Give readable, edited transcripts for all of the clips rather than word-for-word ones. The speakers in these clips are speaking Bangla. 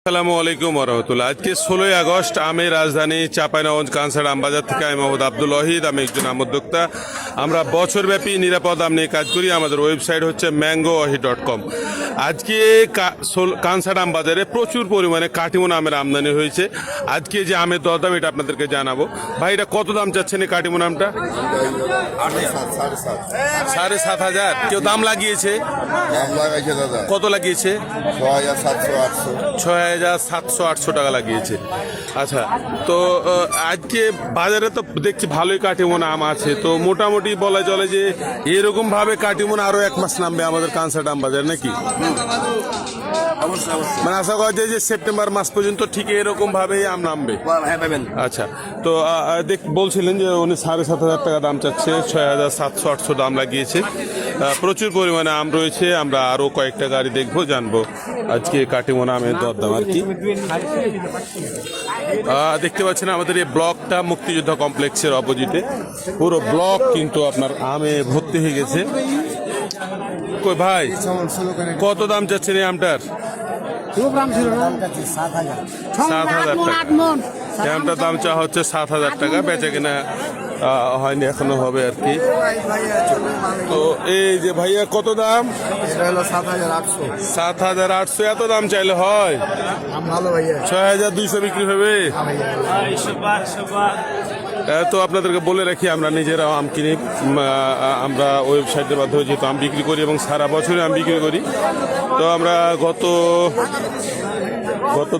আসসালামু আলাইকুম ওরহমতুল্লাহ। আজকে 16ই আগস্ট আমি রাজধানী চাঁপাইনবাবগঞ্জ কানসার আমবাজার থেকে আমি মোহাম্মদ আব্দুল ওয়াহিদ, আমি একজন উদ্যোক্তা। আমরা বছরব্যাপী নিরাপদ আম নিয়ে কাজ করি। আমাদের ওয়েবসাইট হচ্ছে mangowahi.com। আজকে কানসার আমবাজারে প্রচুর পরিমাণে কাটিমন আমের আমদানি হয়েছে। আজকে যে আমের দরদাম এটা আপনাদেরকে জানাবো। ভাই, এটা কত দাম চাচ্ছেন এই কাটিমন আমটা? 7,500। কেউ দাম লাগিয়েছে? কত লাগিয়েছে? 6,700-800 টাকা লাগিয়েছে। আচ্ছা, তো আজকে বাজারে তো দেখছি ভালোই কাটিমন আম আছে, তো মোটামুটি বলা চলে যে এরকম ভাবে কাটিমন আরো 1 মাস নামবে আমাদের কানসার আম বাজার, নাকি? মানে আশা করা যায় যে সেপ্টেম্বর মাস পর্যন্ত ঠিক এরকম ভাবে আম নামবে। আচ্ছা, তো বলছিলেন যে উনি 7,500 টাকা দাম চাচ্ছে, 6,700-800 দাম লাগিয়েছে। প্রচুর পরিমাণে আম রয়েছে। আমরা আরো কয়েকটা গাড়ি দেখবো, জানবো আজকে কাটিমন আমের দরদাম আর কি। দেখতে পাচ্ছেন আমাদের এই ব্লকটা মুক্তিযোদ্ধা কমপ্লেক্সের অপোজিটে। পুরো ব্লক কিন্তু আপনার আমে ভর্তি হয়ে গেছে। কই ভাই, কত দাম চাচ্ছেন এই আমটার? 7,000 টাকা। এই আমটার দাম চা হচ্ছে 7,000 টাকা। বেচা কিনা হয়নি, এখনো হবে আর কি। তো এই যে ভাইয়া, কত দাম? 7,800। এত দাম চাইলে হয়? 6,200 বিক্রি হবে। তো আপনাদেরকে বলে রাখি, আমরা নিজেরাও আম কিনি। আমরা ওয়েবসাইটের মাধ্যমে যেহেতু আম বিক্রি করি এবং সারা বছরই আম বিক্রি করি, তো আমরা গত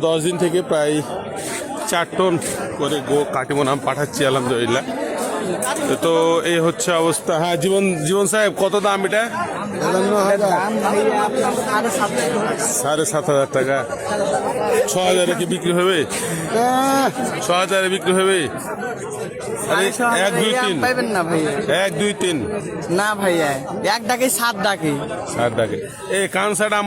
10 দিন থেকে প্রায় 4 টন করে কাটিমন আম পাঠাচ্ছি, আলহামদুলিল্লাহ। তো এই হচ্ছে অবস্থা। হ্যাঁ, জীবন সাহেব, কত দাম এটা? 7,500 টাকা। 6,000 কি বিক্রি হবে? 6,000 বিক্রি হবে? 1, 2, 3 1, 2, 3 না ভাইয়া, 1 ডাকে 7 ডাকে। এই কানসার আম